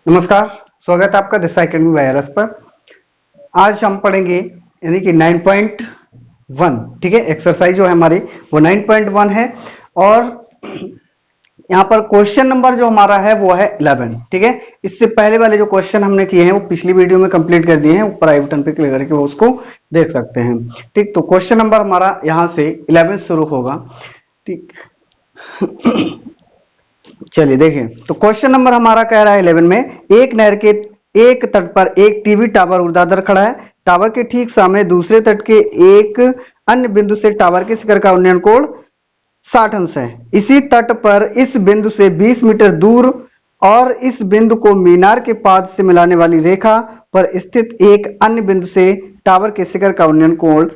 नमस्कार, स्वागत है आपका दिशा एकेडमी वायरस पर। आज हम पढ़ेंगे यानी कि 9.1। ठीक है, एक्सरसाइज जो है हमारी वो 9.1 है और यहाँ पर क्वेश्चन नंबर जो हमारा है वो है 11। ठीक है, इससे पहले वाले जो क्वेश्चन हमने किए हैं वो पिछली वीडियो में कंप्लीट कर दिए हैं, ऊपर आई बटन पे क्लिक करके वो उसको देख सकते हैं। ठीक, तो क्वेश्चन नंबर हमारा यहाँ से 11 शुरू होगा। ठीक, चलिए देखें, तो क्वेश्चन नंबर हमारा कह रहा है 11 में, एक नहर के एक तट पर एक टीवी टावर ऊर्ध्वाधर खड़ा है। टावर के ठीक सामने दूसरे तट के एक अन्य बिंदु से टावर के शिखर का उन्नयन कोण 60 अंश है। इसी तट पर इस बिंदु से 20 मीटर दूर और इस बिंदु को मीनार के पाद से मिलाने वाली रेखा पर स्थित एक अन्य बिंदु से टावर के शिखर का उन्नयन कोण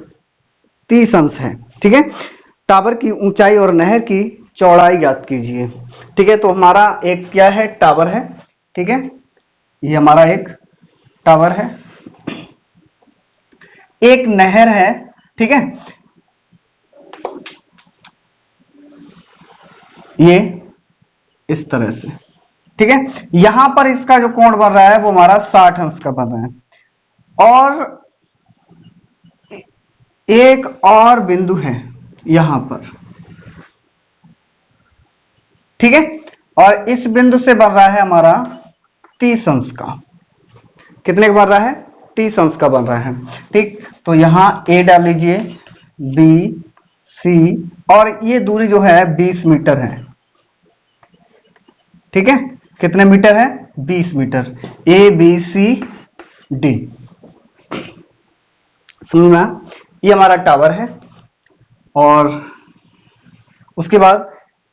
30 अंश है। ठीक है, टावर की ऊंचाई और नहर की चौड़ाई ज्ञात कीजिए। ठीक है, तो हमारा एक क्या है, टावर है। ठीक है, ये हमारा एक टावर है, एक नहर है। ठीक है, ये इस तरह से। ठीक है, यहां पर इसका जो कोण बन रहा है वो हमारा 60 अंश का बन रहा है और एक और बिंदु है यहां पर। ठीक है, और इस बिंदु से बन रहा है हमारा 30 अंश का। कितने का बन रहा है? 30 अंश का बन रहा है। ठीक, तो यहां ए डाल लीजिए, बी सी, और ये दूरी जो है 20 मीटर है। ठीक है, कितने मीटर है? 20 metre. A B C D, समझना, ये हमारा टावर है और उसके बाद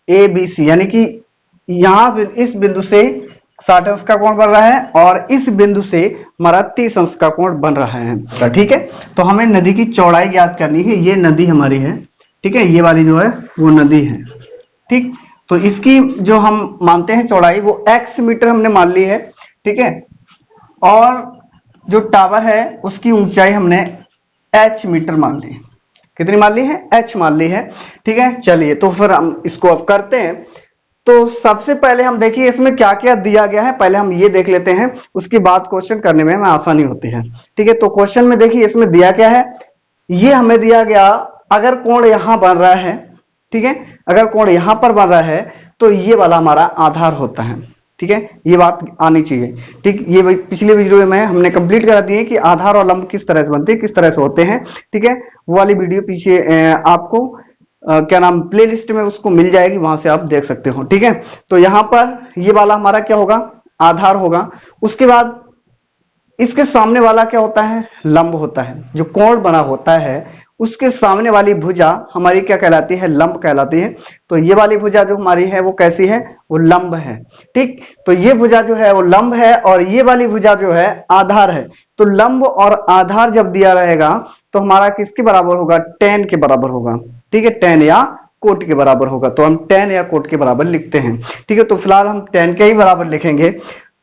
ए बी सी, यानी कि यहां इस बिंदु से 60 अंश का कोण बन रहा है और इस बिंदु से हमारा 30 अंश का कोण बन रहा है। ठीक है, तो हमें नदी की चौड़ाई ज्ञात करनी है। ये नदी हमारी है। ठीक है, ये वाली जो है वो नदी है। ठीक, तो इसकी जो हम मानते हैं चौड़ाई वो x मीटर हमने मान ली है। ठीक है, और जो टावर है उसकी ऊंचाई हमने h मीटर मान ली। कितनी मान ली है? h मान ली है। ठीक है, चलिए तो फिर हम इसको अब करते हैं। तो सबसे पहले हम देखिए इसमें क्या क्या दिया गया है, पहले हम ये देख लेते हैं, उसके बाद क्वेश्चन करने में हमें आसानी होती है। ठीक है, तो क्वेश्चन में देखिए इसमें दिया क्या है, ये हमें दिया गया, अगर कोण यहां बन रहा है, ठीक है, अगर कोण यहां पर बन रहा है तो ये वाला हमारा आधार होता है। ठीक है, ये बात आनी चाहिए। ठीक, ये पिछले वीडियो में हमने कंप्लीट करा दी है कि आधार और लंब किस तरह से बनते हैं, किस तरह से होते हैं। ठीक है, वो वाली वीडियो पीछे आपको क्या नाम, प्लेलिस्ट में उसको मिल जाएगी, वहां से आप देख सकते हो। ठीक है, तो यहां पर ये वाला हमारा क्या होगा, आधार होगा। उसके बाद इसके सामने वाला क्या होता है, लंब होता है। जो कोण बना होता है उसके सामने वाली भुजा हमारी क्या कहलाती है, लंब कहलाती है। तो ये वाली भुजा जो हमारी है वो कैसी है, वो लंब है। ठीक, तो ये भुजा जो है वो लंब है और ये वाली भुजा जो है आधार है। तो लंब और आधार जब दिया रहेगा तो हमारा किसके बराबर होगा, tan के बराबर होगा। ठीक है, tan या कोट के बराबर होगा, तो हम tan या कोट के बराबर लिखते हैं। ठीक है, तो फिलहाल हम tan के ही बराबर लिखेंगे।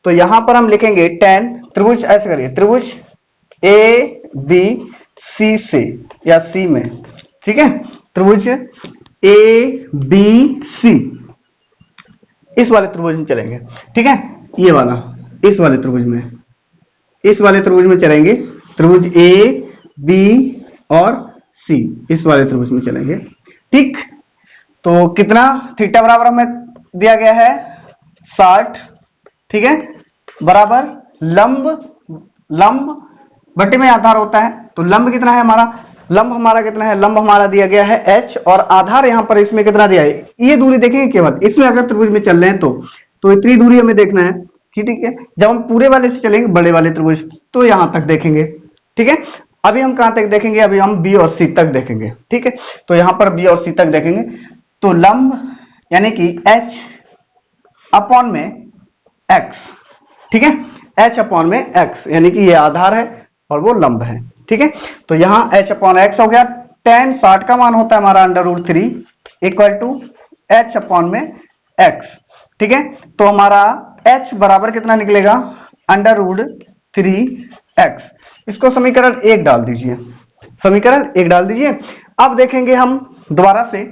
तो यहां पर हम लिखेंगे tan, त्रिभुज ऐसे करिए, त्रिभुज ए बी सी से या सी में। ठीक है, त्रिभुज ए बी सी, इस वाले त्रिभुज में चलेंगे। ठीक है, ये वाला, इस वाले त्रिभुज में, इस वाले त्रिभुज में चलेंगे। त्रिभुज ए बी और सी, इस वाले त्रिभुज में चलेंगे। ठीक, तो कितना थीटा बराबर हमें दिया गया है 60। ठीक है, बराबर लंब, लंब बटे में आधार होता है। तो लंब कितना है हमारा, लंब हमारा कितना है, लंब हमारा दिया गया है h और आधार यहां पर इसमें कितना दिया है, ये दूरी देखेंगे केवल इसमें, अगर त्रिभुज में चल रहे हैं तो इतनी दूरी हमें देखना है। ठीक है, जब हम पूरे वाले से चलेंगे बड़े वाले त्रिभुज तो यहां तक देखेंगे। ठीक है, अभी हम कहां तक देखेंगे, अभी हम बी और सी तक देखेंगे। ठीक है, तो यहां पर बी और सी तक देखेंगे। तो लंब यानी कि h अपॉन में x। ठीक है, h अपॉन में x, यानी कि ये आधार है और वो लंब है। ठीक है, तो यहां h अपॉन x हो गया। tan 60 का मान होता है हमारा √3 इक्वल टू h अपॉन में x। ठीक है, तो हमारा h बराबर कितना निकलेगा, √3x। इसको समीकरण 1 डाल दीजिए, समीकरण 1 डाल दीजिए। अब देखेंगे हम दोबारा से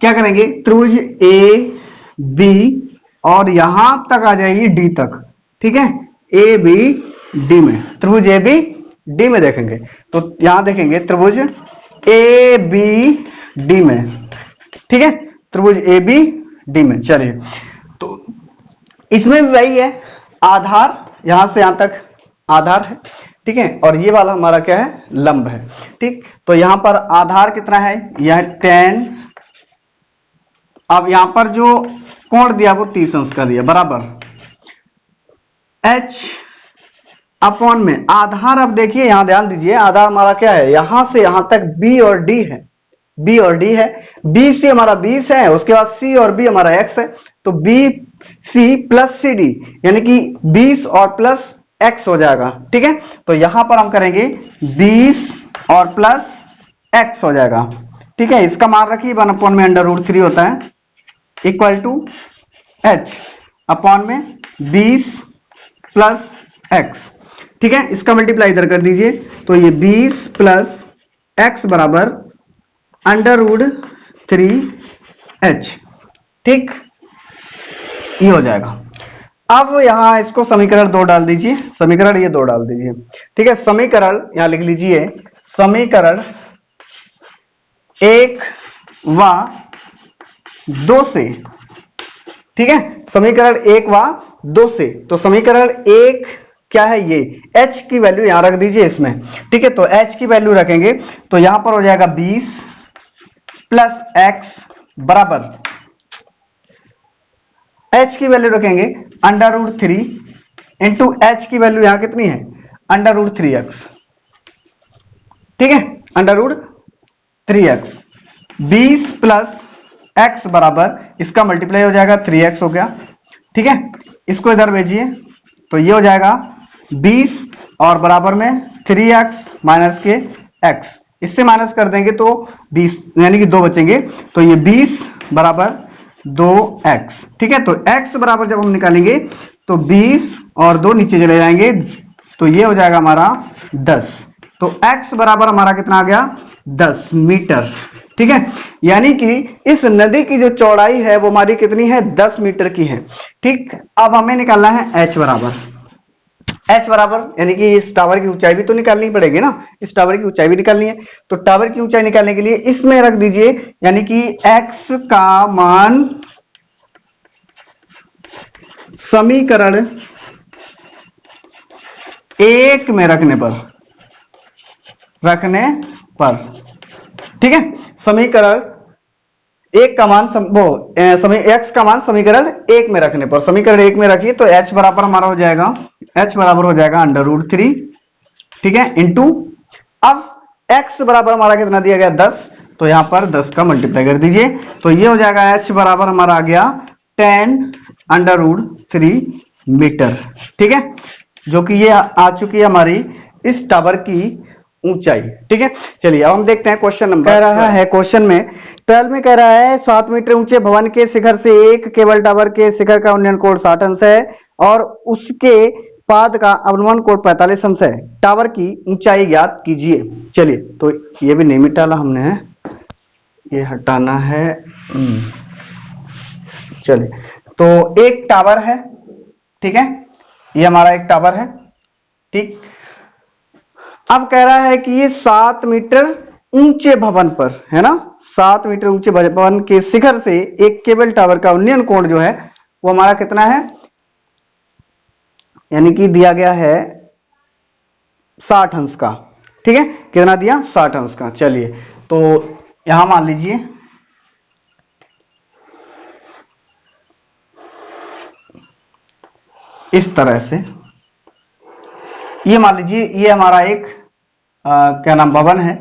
क्या करेंगे, त्रिभुज ए बी और यहां तक आ जाएगी डी तक। ठीक है, ए बी डी में, त्रिभुज ए बी डी में देखेंगे तो यहां देखेंगे त्रिभुज ए बी डी में, ठीक है, त्रिभुज ए बी डी में। चलिए, तो इसमें भी वही है, आधार यहां से यहां तक आधार है, ठीक है, और ये वाला हमारा क्या है, लंब है, ठीक। तो यहां पर आधार कितना है, यह 10। अब यहां पर जो कोण दिया वो 30 अंश का दिया, बराबर h अपॉन में आधार। अब देखिए यहां ध्यान दीजिए, आधार हमारा क्या है, यहां से यहां तक b और d है, b और d है, b से हमारा 20 है, उसके बाद c और b हमारा x है, तो b c plus C D यानी कि 20 और प्लस x हो जाएगा, ठीक है। तो यहां पर हम करेंगे 20 और प्लस x हो जाएगा, ठीक है। इसका मान रखिए 1 अपॉन में √3 होता है, इक्वल टू h अपॉन में 20 प्लस x, ठीक है। इसका मल्टीप्लाई इधर कर दीजिए, तो ये 20 प्लस x बराबर √3h, ठीक, ये हो जाएगा। अब यहां इसको समीकरण 2 डाल दीजिए, समीकरण ये 2 डाल दीजिए, ठीक है। समीकरण यहां लिख लीजिए, समीकरण 1 व 2 से, ठीक है, समीकरण 1 व 2 से, तो समीकरण 1 क्या है, ये h की वैल्यू यहां रख दीजिए इसमें, ठीक है। तो h की वैल्यू रखेंगे तो यहां पर हो जाएगा 20 प्लस x बराबर, h की वैल्यू रखेंगे √3 इंटू h की वैल्यू यहां कितनी है, √3x, ठीक है, √3x। 20 प्लस x बराबर, इसका मल्टीप्लाई हो जाएगा 3x हो गया, ठीक है। इसको इधर भेजिए तो ये हो जाएगा 20 और बराबर में 3x माइनस के x, इससे माइनस कर देंगे तो 20 यानी कि 2 बचेंगे, तो ये 20 बराबर 2x, ठीक है। तो x बराबर जब हम निकालेंगे तो 20 और 2 नीचे चले जाएंगे, तो ये हो जाएगा हमारा 10। तो x बराबर हमारा कितना आ गया, 10 मीटर, ठीक है। यानी कि इस नदी की जो चौड़ाई है वो हमारी कितनी है, 10 मीटर की है, ठीक। अब हमें निकालना है h बराबर यानी कि इस टावर की ऊंचाई भी तो निकालनी पड़ेगी ना, इस टावर की ऊंचाई भी निकालनी है, तो टावर की ऊंचाई निकालने के लिए इसमें रख दीजिए, यानी कि x का मान समीकरण 1 में रखने पर, ठीक है, समीकरण 1 का मान x का मान समीकरण 1 में रखने पर, समीकरण 1 में रखिए तो h बराबर हमारा हो जाएगा, h बराबर हो जाएगा √3, ठीक है, इंटू, अब x बराबर हमारा कितना दिया गया, 10, तो यहां पर 10 का मल्टीप्लाई कर दीजिए, तो ये हो जाएगा h बराबर हमारा आ गया 10√3 मीटर, ठीक है, जो कि ये आ चुकी है हमारी इस टावर की ऊंचाई, ठीक है। चलिए अब हम देखते हैं क्वेश्चन नंबर, कह रहा है क्वेश्चन में 12 में कह रहा है 7 मीटर ऊंचे भवन के शिखर से एक केबल टावर के शिखर का उन्नयन कोण 60 अंश है और उसके पाद का अवनमन कोण 45 अंश है, टावर की ऊंचाई ज्ञात कीजिए। चलिए, तो ये भी नहीं मिटाना हमने है, ये हटाना है, चलिए, तो एक टावर है, ठीक है, ये हमारा एक टावर है, ठीक। अब कह रहा है कि ये 7 मीटर ऊंचे भवन पर है ना, 7 मीटर ऊंचे भवन के शिखर से एक केबल टावर का उन्नयन कोण जो है वो हमारा कितना है, यानी कि दिया गया है 60 अंश का, ठीक है, कितना दिया, 60 अंश का। चलिए, तो यहां मान लीजिए इस तरह से, ये मान लीजिए ये हमारा एक क्या नाम भवन है,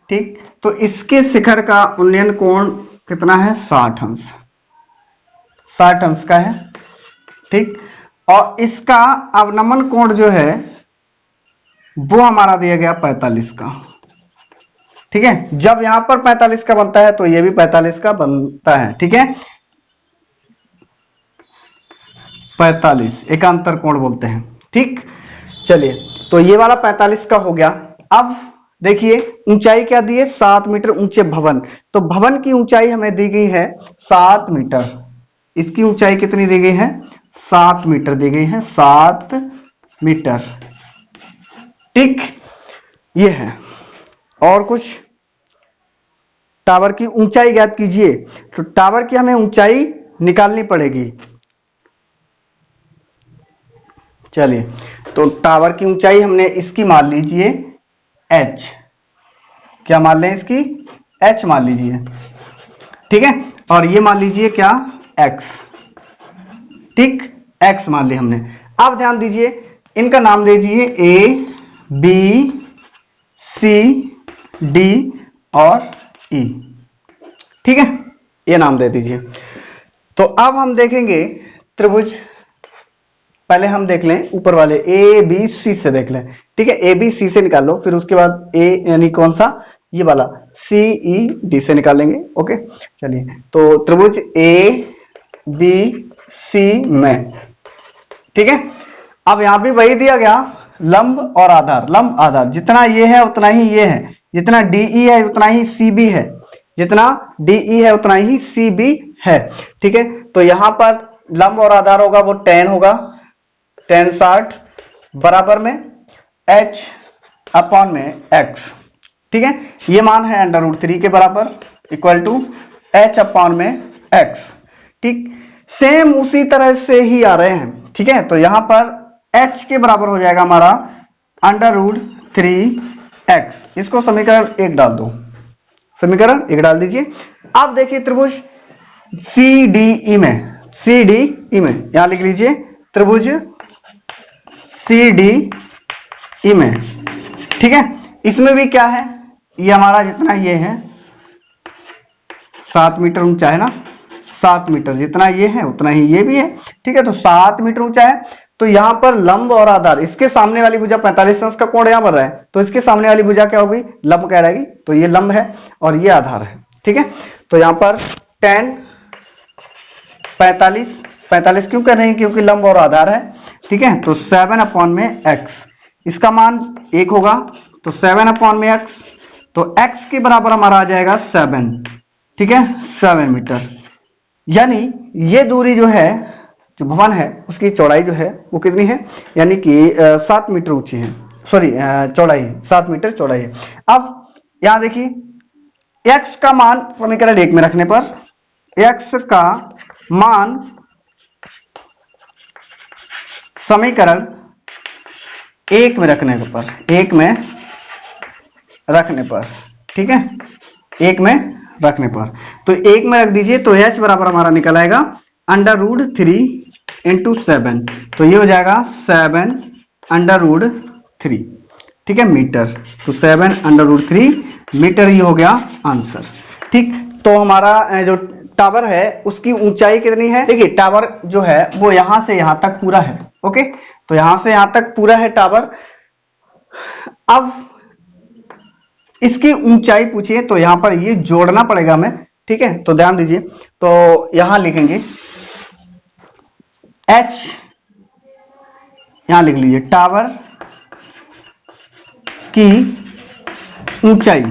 ठीक। तो इसके शिखर का उन्नयन कोण कितना है, 60 अंश, 60 अंश का है, ठीक। और इसका अवनमन कोण जो है वो हमारा दिया गया 45 का, ठीक है। जब यहां पर 45 का बनता है तो ये भी 45 का बनता है, ठीक है, 45 एकांतर कोण बोलते हैं, ठीक। चलिए, तो ये वाला 45 का हो गया। अब देखिए ऊंचाई क्या दी है, 7 मीटर ऊंचे भवन, तो भवन की ऊंचाई हमें दी गई है 7 मीटर, इसकी ऊंचाई कितनी दी गई है, 7 मीटर दी गई है, 7 मीटर। ठीक, ये है। और कुछ, टावर की ऊंचाई ज्ञात कीजिए। तो टावर की हमें ऊंचाई निकालनी पड़ेगी। चलिए, तो टावर की ऊंचाई हमने इसकी मान लीजिए h। क्या मान लें इसकी? h मान लीजिए। ठीक है, और ये मान लीजिए क्या? x। ठीक, x मान लिया हमने। अब ध्यान दीजिए, इनका नाम दीजिए a, b, c, d और e। ठीक है, ये नाम दे दीजिए। तो अब हम देखेंगे त्रिभुज, पहले हम देख लें ऊपर वाले ए बी सी से देख लें। ठीक है, ए बी सी से निकाल लो, फिर उसके बाद ए यानी कौन सा? ये वाला सी ई डी से निकालेंगे। ओके, चलिए, तो त्रिभुज ए बी सी में, ठीक है, अब यहां भी वही दिया गया, लंब और आधार। लंब आधार, जितना ये है उतना ही ये है, जितना डीई है उतना ही सीबी है, जितना डीई है उतना ही सीबी है। ठीक है, तो यहां पर लंब और आधार होगा वो tan होगा, tan 60 बराबर में h अपॉन में x। ठीक है, ये मान है √3 के बराबर, इक्वल टू h अपॉन में x। ठीक, सेम उसी तरह से ही आ रहे हैं। ठीक है, तो यहां पर h के बराबर हो जाएगा हमारा √3x। इसको समीकरण 1 डाल दो, समीकरण 1 डाल दीजिए। अब देखिए त्रिभुज CDE में, CDE में यहां लिख लीजिए त्रिभुज CDE में। ठीक है, इसमें भी क्या है? ये हमारा जितना ये है 7 मीटर ऊंचा है ना, 7 मीटर, जितना ये है उतना ही ये भी है। ठीक है, तो 7 मीटर ऊंचा है। तो यहां पर लंब और आधार, इसके सामने वाली भुजा 45 अंश का कोण यहां बन रहा है, तो इसके सामने वाली भुजा क्या होगी? लंब कहलाएगी। तो ये लंब है और ये आधार है। ठीक है, तो यहां पर tan 45 क्यों कर रहे हैं? क्योंकि लंब और आधार है। ठीक है, तो 7 अपॉन में x, इसका मान 1 होगा, तो 7 अपॉन में x, तो x के बराबर हमारा आ जाएगा 7। ठीक है, 7 मीटर। यानी ये दूरी जो है, जो भवन है, उसकी चौड़ाई जो है वो कितनी है? यानी कि 7 मीटर ऊंची है, सॉरी चौड़ाई, 7 मीटर चौड़ाई है। अब यहां देखिए x का मान समीकरण 1 में रखने पर, x का मान समीकरण 1 में रखने पर, 1 में रखने पर, ठीक है, 1 में रखने पर, तो 1 में रख दीजिए। तो h बराबर हमारा निकल आएगा √3 × 7, तो ये हो जाएगा 7 √3। ठीक है, मीटर, तो 7 √3 मीटर, ये हो गया आंसर। ठीक, तो हमारा जो टावर है उसकी ऊंचाई कितनी है? देखिए, टावर जो है वो यहां से यहां तक पूरा है। ओके, तो यहां से यहां तक पूरा है टावर। अब इसकी ऊंचाई पूछिए, तो यहां पर ये जोड़ना पड़ेगा हमें। ठीक है, तो ध्यान दीजिए, तो यहां लिखेंगे h, यहां लिख लीजिए टावर की ऊंचाई।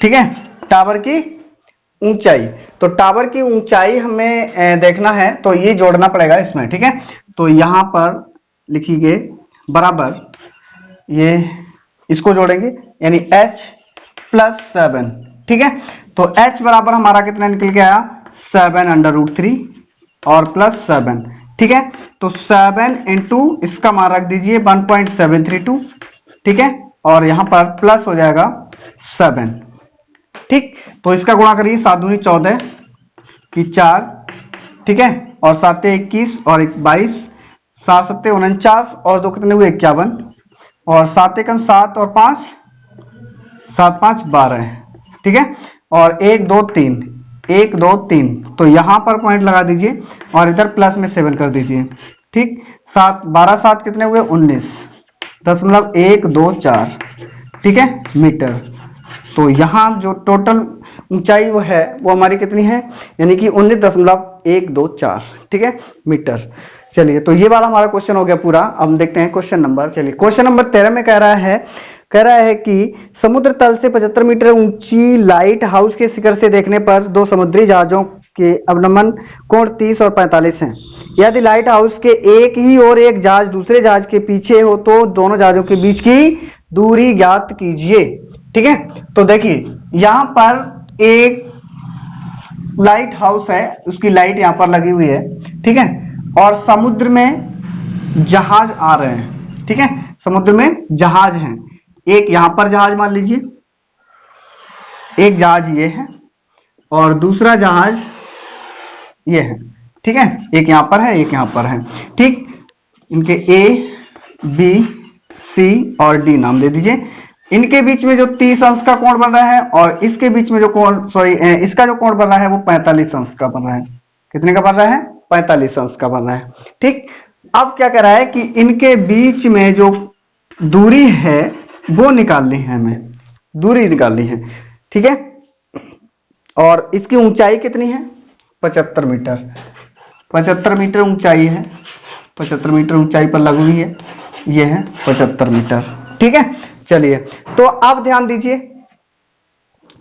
ठीक है, टावर की ऊंचाई, तो टावर की ऊंचाई हमें देखना है, तो ये जोड़ना पड़ेगा इसमें। ठीक है, तो यहां पर लिखिए बराबर, ये इसको जोड़ेंगे, यानी h + 7। ठीक है, तो h बराबर हमारा कितना निकल के आया? 7 √3 और +7। ठीक है, तो 7 × इसका मान रख दीजिए 1.732। ठीक है, और यहां पर प्लस हो जाएगा 7। ठीक, तो इसका गुणा करिए, 7 दूनी 14 की 4। ठीक है, और 7 21 और 22, 7 7 49 और 2 कितने हुए? 51, और 7 1 7 और 5, 7 5 12। ठीक है, और 1 2 3, 1 2 3, तो यहां पर पॉइंट लगा दीजिए और इधर प्लस में 7 कर दीजिए। ठीक, 7 12 7 कितने हुए? 19.124। ठीक है, मीटर। तो यहां जो टोटल ऊंचाई वो है वो हमारी कितनी है? यानी कि 19.124। ठीक है, मीटर। चलिए, तो ये वाला हमारा क्वेश्चन हो गया पूरा। अब हम देखते हैं क्वेश्चन नंबर। चलिए, क्वेश्चन नंबर 13 में कह रहा है कि समुद्र तल से 75 मीटर ऊंची लाइट हाउस के शिखर से देखने पर 2 समुद्री जहाजों के अवनमन कोण 30 और 45 हैं। यदि लाइट हाउस के एक ही और एक जहाज दूसरे जहाज के पीछे हो तो दोनों जहाजों के बीच की दूरी ज्ञात कीजिए। ठीक है, तो देखिए यहां पर एक लाइट हाउस है, उसकी लाइट यहां पर लगी हुई है। ठीक है, और समुद्र में जहाज आ रहे हैं। ठीक है, समुद्र में जहाज हैं, एक यहां पर जहाज मान लीजिए, एक जहाज ये है और दूसरा जहाज ये है। ठीक है, एक यहां पर है, एक यहां पर है। ठीक, इनके ए बी सी और डी नाम दे दीजिए। इनके बीच में जो 30 अंश का कोण बन रहा है और इसके बीच में जो कोण इसका जो कोण बन रहा है वो 45 अंश का बन रहा है। कितने का बन रहा है? 45 अंश का बन रहा है। ठीक, अब क्या कर रहा है कि इनके बीच में जो दूरी है वो निकालनी है, हमें दूरी निकालनी है। ठीक है, और इसकी ऊंचाई कितनी है? 75 मीटर। 75 मीटर ऊंचाई है, 75 मीटर ऊंचाई पर लगी हुई है, ये है 75 मीटर। ठीक है, चलिए तो अब ध्यान दीजिए,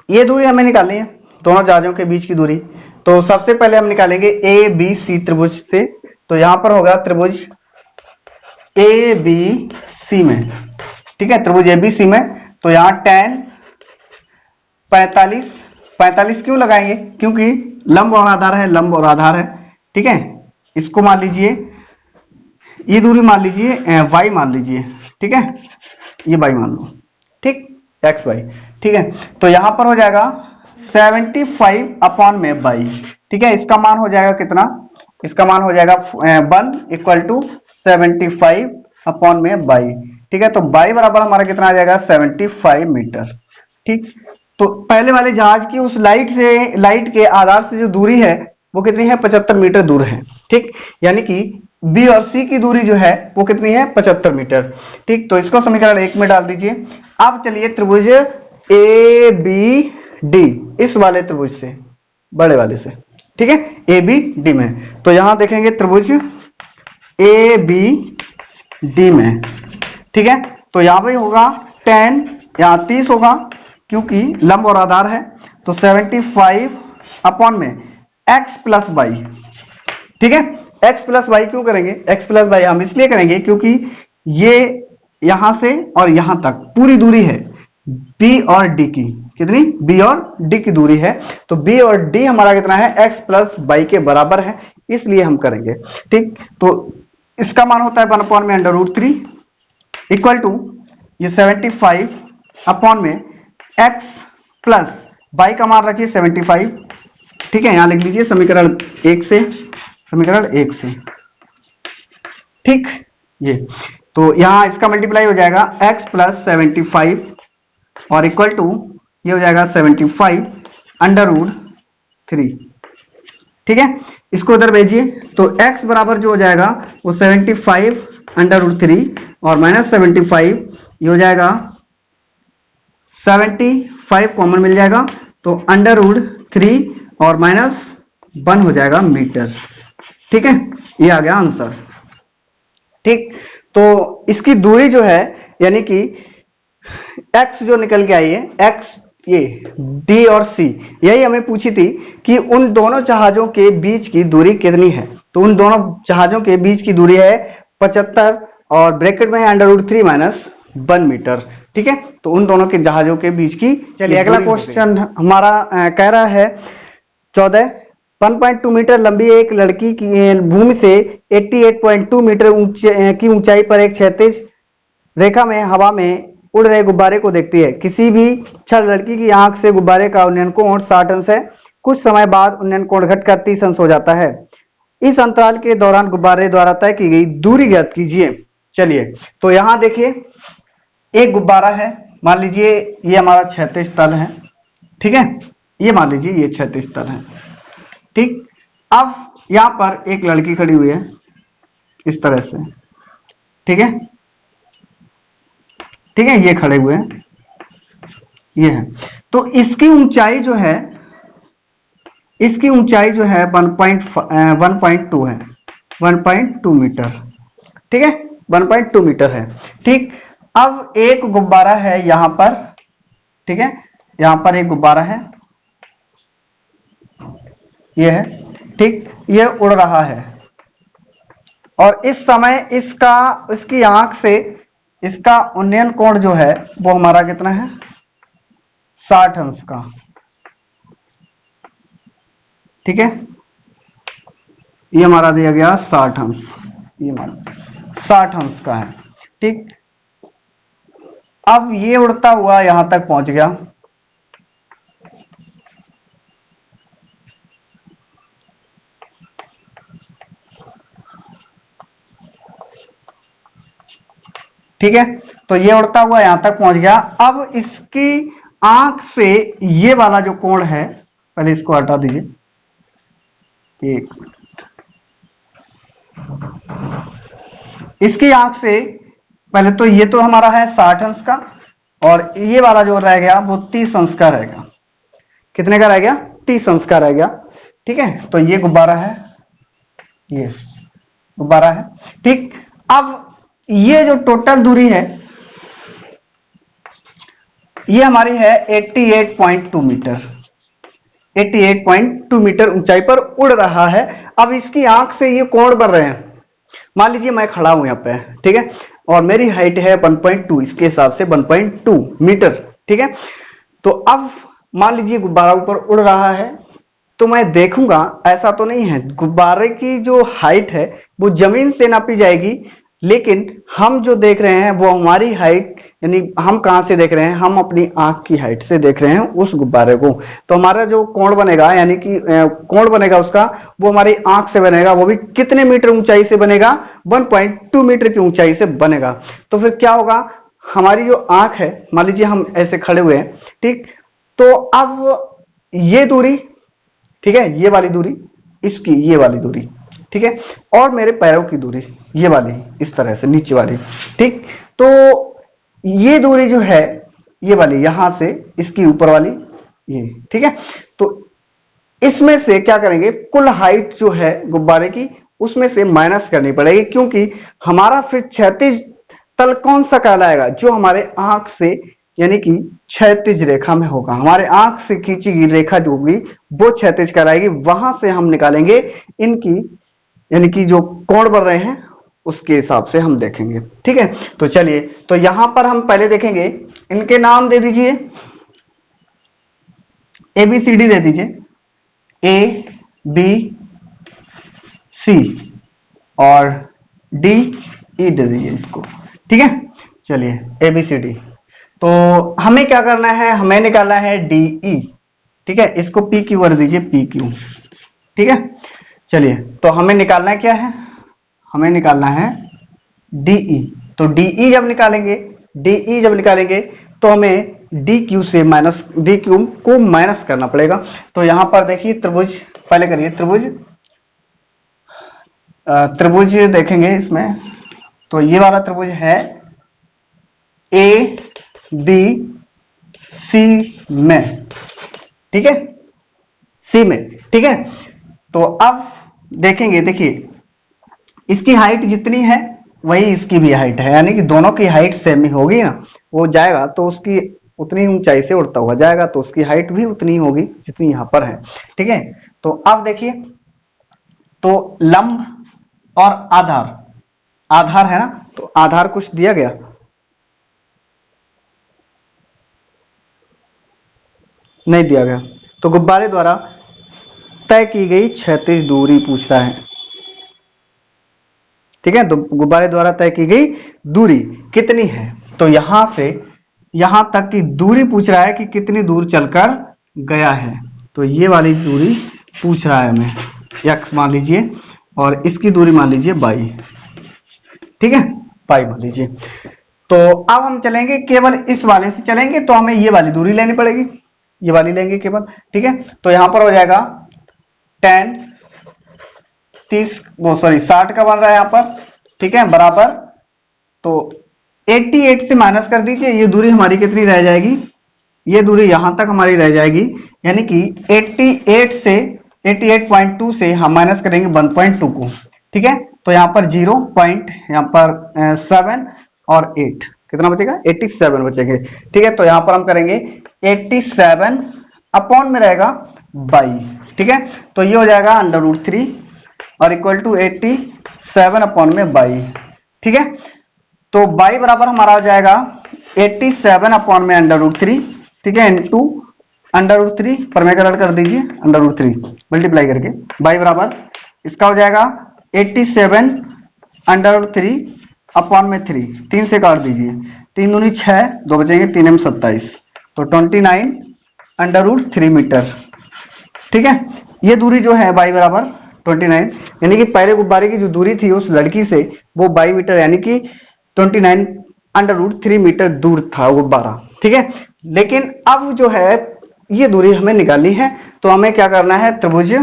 ये दूरी हमें निकालनी है, दोनों जहाजों के बीच की दूरी। तो सबसे पहले हम निकालेंगे ए बी सी त्रिभुज से। तो यहां पर होगा त्रिभुज ए बी सी में। ठीक है, त्रिभुज ए बी सी में तो यहां tan 45 क्यों लगाएंगे? क्योंकि लंब और आधार है, लंब और आधार है। ठीक है, इसको मान लीजिए, ये दूरी मान लीजिए y मान लीजिए। ठीक है, ये y मान लो। ठीक, x y। ठीक है, तो यहां पर हो जाएगा 75 अपॉन में y। ठीक है, इसका मान हो जाएगा कितना? इसका मान हो जाएगा 1 इक्वल टू 75 अपॉन में y। ठीक है, तो y बराबर हमारा कितना आ जाएगा? 75 मीटर। ठीक, तो पहले वाले जहाज की उस लाइट के आधार से जो दूरी है वो कितनी है? 75 मीटर दूर है। ठीक, यानी कि बी और सी की दूरी जो है वो कितनी है? 75 मीटर। ठीक, तो इसको समीकरण 1 में डाल दीजिए। अब चलिए त्रिभुज ए बी डी, इस वाले त्रिभुज से, बड़े वाले से। ठीक है, ए बी डी में, तो यहां देखेंगे त्रिभुज ए बी डी में। ठीक है, तो यहां पर होगा 10, यहां 30 होगा क्योंकि लंब और आधार है, तो 75 अपॉन में x प्लस वाई। ठीक है, x प्लस वाई क्यों करेंगे? x प्लस वाई हम इसलिए करेंगे क्योंकि ये यहां से और यहां तक पूरी दूरी है b और d की। कितनी? b और d की दूरी है, तो b और d हमारा कितना है? x प्लस वाई के बराबर है, इसलिए हम करेंगे। ठीक, तो इसका मान होता है 1 अपॉन में √3 इक्वल टू ये 75 अपॉन में x प्लस वाई का मान रखिए 75। ठीक है, यहां लिख लीजिए समीकरण 1 से, समीकरण 1 से। ठीक, ये तो यहां इसका मल्टीप्लाई हो जाएगा x प्लस 75 और इक्वल टू ये हो जाएगा 75 √3। ठीक है, इसको उधर भेजिए तो x बराबर जो हो जाएगा वो 75 √3 और माइनस 75, ये हो जाएगा 75 कॉमन मिल जाएगा तो √3 और माइनस 1 हो जाएगा मीटर। ठीक है, ये आ गया आंसर। ठीक, तो इसकी दूरी जो है यानी कि x जो निकल के आई है, x ये d और c, यही हमें पूछी थी कि उन दोनों जहाजों के बीच की दूरी कितनी है। तो उन दोनों जहाजों के बीच की दूरी है 75 और ब्रैकेट में है √3 माइनस 1 मीटर। ठीक है, तो उन दोनों के जहाजों के बीच की। चलिए अगला क्वेश्चन हमारा कह रहा है 14, 1.2 मीटर लंबी एक लड़की की भूमि से 88.2 मीटर की ऊंचाई पर एक क्षैतिज रेखा में हवा में उड़ रहे गुब्बारे को देखती है। किसी भी क्षण लड़की की आंख से गुब्बारे का उन्नयन कोण 60 अंश है। कुछ समय बाद उन्नयन कोण घटकर 30 अंश हो जाता है। इस अंतराल के दौरान गुब्बारे द्वारा तय की गई दूरी ज्ञात कीजिए। चलिए, तो यहां देखिए एक गुब्बारा है, मान लीजिए ये हमारा क्षैतिज तल है। ठीक है, ये मान लीजिए ये क्षैतिज तल है। ठीक, अब यहां पर एक लड़की खड़ी हुई है इस तरह से। ठीक है, ठीक है, ये खड़े हुए हैं, ये है। तो इसकी ऊंचाई जो है, इसकी ऊंचाई जो है 1.2 है, 1.2 मीटर। ठीक है, 1.2 मीटर है। ठीक, अब एक गुब्बारा है यहां पर। ठीक है, यहां पर एक गुब्बारा है, ये है, ठीक, ये उड़ रहा है और इस समय इसकी आंख से इसका उन्नयन कोण जो है वो हमारा कितना है, 60 अंश का, ठीक है। ये हमारा दिया गया 60 अंश, ये हमारा 60 अंश का है, ठीक। अब ये उड़ता हुआ यहां तक पहुंच गया, ठीक है। तो ये उड़ता हुआ यहां तक पहुंच गया। अब इसकी आंख से ये वाला जो कोण है, पहले इसको हटा दीजिए, एक मिनट, इसकी आंख से पहले तो ये तो हमारा है 60 अंश का और ये वाला जो रह गया वो 30 अंश का रहेगा। कितने का रह गया, 30 अंश का रह गया, ठीक है। तो ये गुब्बारा है, ये गुब्बारा है, ठीक। अब ये जो टोटल दूरी है ये हमारी है 88.2 मीटर, 88.2 मीटर ऊंचाई पर उड़ रहा है। अब इसकी आंख से ये कोण बढ़ रहे हैं। मान लीजिए मैं खड़ा हूं यहाँ पे, ठीक है, और मेरी हाइट है 1.2, इसके हिसाब से 1.2 मीटर, ठीक है। तो अब मान लीजिए गुब्बारा ऊपर उड़ रहा है, तो मैं देखूंगा, ऐसा तो नहीं है, गुब्बारे की जो हाइट है वो जमीन से नापी जाएगी, लेकिन हम जो देख रहे हैं वो हमारी हाइट, यानी हम कहां से देख रहे हैं, हम अपनी आंख की हाइट से देख रहे हैं उस गुब्बारे को। तो हमारा जो कोण बनेगा, यानी कि कोण बनेगा उसका, वो हमारी आंख से बनेगा, वो भी कितने मीटर ऊंचाई से बनेगा, 1.2 मीटर की ऊंचाई से बनेगा। तो फिर क्या होगा, हमारी जो आंख है, मान लीजिए हम ऐसे खड़े हुए हैं, ठीक, तो अब ये दूरी, ठीक है, ये वाली दूरी, इसकी ये वाली दूरी, ठीक है, और मेरे पैरों की दूरी ये वाली, इस तरह से नीचे वाली, ठीक। तो ये दूरी जो है ये वाली, यहां से इसकी ऊपर वाली ये, ठीक है। तो इसमें से क्या करेंगे, कुल हाइट जो है गुब्बारे की उसमें से माइनस करनी पड़ेगी, क्योंकि हमारा फिर क्षैतिज तल कौन सा कहलाएगा, जो हमारे आंख से, यानी कि क्षैतिज रेखा में होगा। हमारे आंख से खींची गई रेखा जो होगी वो क्षैतिज कहलाएगी। वहां से हम निकालेंगे इनकी, यानी कि जो कोण बढ़ रहे हैं उसके हिसाब से हम देखेंगे, ठीक है। तो चलिए, तो यहां पर हम पहले देखेंगे, इनके नाम दे दीजिए, ABCD दे दीजिए, ABC और DE दे दीजिए इसको, ठीक है। चलिए ABCD, तो हमें क्या करना है, हमें निकालना है DE, ठीक है। इसको PQ कर दीजिए, PQ, ठीक है। चलिए, तो हमें निकालना है क्या है, हमें निकालना है DE। तो DE जब निकालेंगे तो हमें DQ से माइनस, DQ को माइनस करना पड़ेगा। तो यहां पर देखिए त्रिभुज, पहले करिए त्रिभुज देखेंगे इसमें। तो ये वाला त्रिभुज है ABC में, ठीक है, C में, ठीक है। तो अब देखेंगे, देखिए इसकी हाइट जितनी है वही इसकी भी हाइट है, यानी कि दोनों की हाइट सेम ही होगी ना। वो जाएगा तो उसकी उतनी ऊंचाई से उड़ता हुआ जाएगा, तो उसकी हाइट भी उतनी होगी जितनी यहां पर है, ठीक है। तो अब देखिए, तो लंब और आधार है ना, तो आधार कुछ दिया गया, नहीं दिया गया। तो गुब्बारे द्वारा तय की गई क्षैतिज दूरी पूछ रहा है, ठीक है। तो गुब्बारे द्वारा तय की गई दूरी कितनी है, तो यहां से यहां तक की दूरी पूछ रहा है कि कितनी दूर चलकर गया है। तो ये वाली दूरी पूछ रहा है हमें, x मान लीजिए, और इसकी दूरी मान लीजिए y, ठीक है, पाई मान लीजिए। तो अब हम चलेंगे, केवल इस वाले से चलेंगे, तो हमें ये वाली दूरी लेनी पड़ेगी, ये वाली लेंगे केवल, ठीक है। तो यहां पर हो जाएगा 60 का बन रहा है यहां पर, ठीक है, बराबर, तो 88 से माइनस कर दीजिए, ये दूरी हमारी कितनी रह जाएगी, ये दूरी यहां तक हमारी रह जाएगी, यानी कि 88.2 से हम माइनस करेंगे 1.2 को, ठीक है। तो यहां पर 7 और 8, कितना बचेगा, 87 बचेंगे, ठीक है। तो यहां पर हम करेंगे 87 अपॉन में रहेगा 22, ठीक है, तो ये हो जाएगा √3 और इक्वल टू 87 अपॉन में बाई। ठीक है, तो बाई बराबर हमारा हो जाएगा 87 अपॉन में √3, ठीक है, इंटू √3 पर में कलर कर दीजिए, √3 मल्टीप्लाई करके बाई बराबर इसका हो जाएगा 87 √3 अपॉन में 3, 3 से काट दीजिए, 3 दूनी 6, 2 बचेंगे, 3 में 27, तो 29 √3 मीटर। ठीक है, ये दूरी जो है बाई बराबर 29, यानी कि पहले गुब्बारे की जो दूरी थी उस लड़की से वो बाई मीटर यानी कि 29 √3 मीटर दूर था गुब्बारा। ठीक है, लेकिन अब जो है ये दूरी हमें निकालनी है, तो हमें क्या करना है, त्रिभुज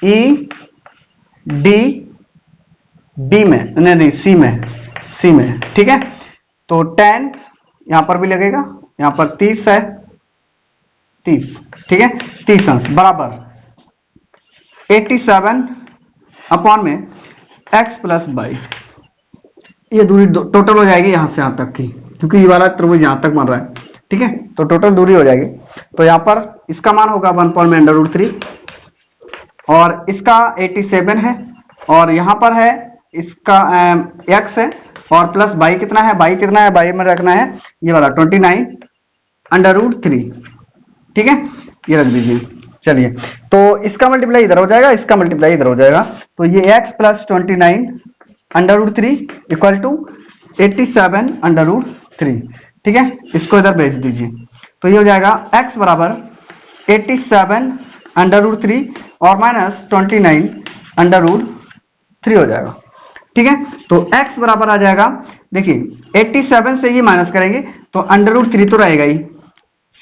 EDB में, नहीं सी में, ठीक है, तो tan यहां पर भी लगेगा, यहां पर 30 है, 30, ठीक है, 30 अंश बराबर 87 अपॉन में x प्लस बाई। ये दूरी टोटल हो जाएगी यहां से यहां तक की, क्योंकि ये वाला त्रिभुज यहां तक बन रहा है। ठीक है, तो टोटल दूरी हो जाएगी, तो यहां पर इसका मान होगा 1 अपॉन में √3 और इसका 87 है और यहां पर है इसका x है और प्लस बाई कितना है, बाई कितना है, बाई में रखना है ये वाला 29 √3। ठीक है, ये रख दीजिए। चलिए, तो इसका मल्टीप्लाई इधर हो जाएगा, इसका मल्टीप्लाई इधर हो जाएगा, तो ये x प्लस 29 √3 इक्वल टू 87 √3। ठीक है, इसको इधर भेज दीजिए, तो ये हो जाएगा x बराबर 87 √3 और माइनस 29 √3 हो जाएगा। ठीक है, तो x बराबर आ जाएगा, देखिए 87 से ये माइनस करेंगे तो √3 तो रहेगा ही,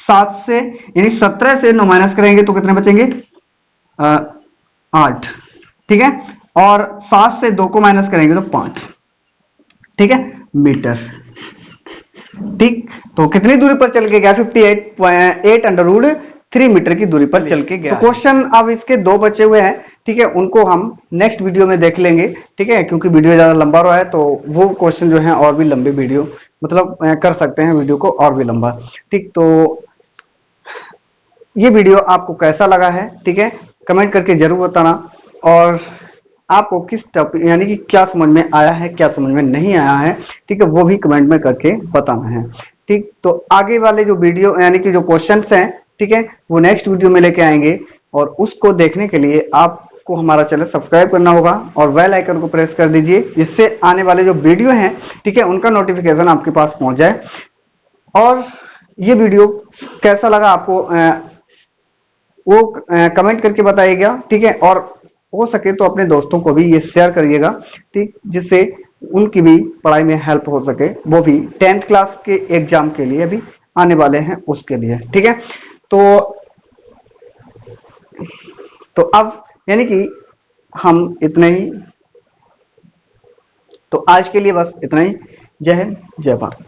7 से यानी 17 से 9 माइनस करेंगे तो कितने बचेंगे, 8। ठीक है, और 7 से 2 को माइनस करेंगे तो 5। ठीक है, मीटर। ठीक, तो कितनी दूरी पर चल के गया, 58.8 √3 मीटर की दूरी पर चल के गया। तो क्वेश्चन अब इसके 2 बचे हुए हैं, ठीक है, उनको हम नेक्स्ट वीडियो में देख लेंगे। ठीक है, क्योंकि वीडियो ज्यादा लंबा रहा है तो वो क्वेश्चन जो है और भी लंबे वीडियो मतलब कर सकते हैं वीडियो को और भी लंबा। ठीक, तो ये वीडियो आपको कैसा लगा है, ठीक है, कमेंट करके जरूर बताना, और आपको किस टॉपिक यानी कि क्या समझ में आया है, क्या समझ में नहीं आया है, ठीक है, वो भी कमेंट में करके बताना है। ठीक, तो आगे वाले जो वीडियो यानी कि जो क्वेश्चंस हैं, ठीक है, वो नेक्स्ट वीडियो में लेके आएंगे, और उसको देखने के लिए आपको हमारा चैनल सब्सक्राइब करना होगा और बेल आइकन को प्रेस कर दीजिए, जिससे आने वाले जो वीडियो हैं, ठीक है, उनका नोटिफिकेशन आपके पास पहुंच जाए। और ये वीडियो कैसा लगा आपको वो कमेंट करके बताइएगा। ठीक है, और हो सके तो अपने दोस्तों को भी ये शेयर करिएगा, ठीक, जिससे उनकी भी पढ़ाई में हेल्प हो सके, वो भी 10th क्लास के एग्जाम के लिए भी आने वाले हैं उसके लिए। ठीक है, तो अब यानी कि हम इतने ही, तो आज के लिए बस इतना ही। जय हिंद, जय भारत।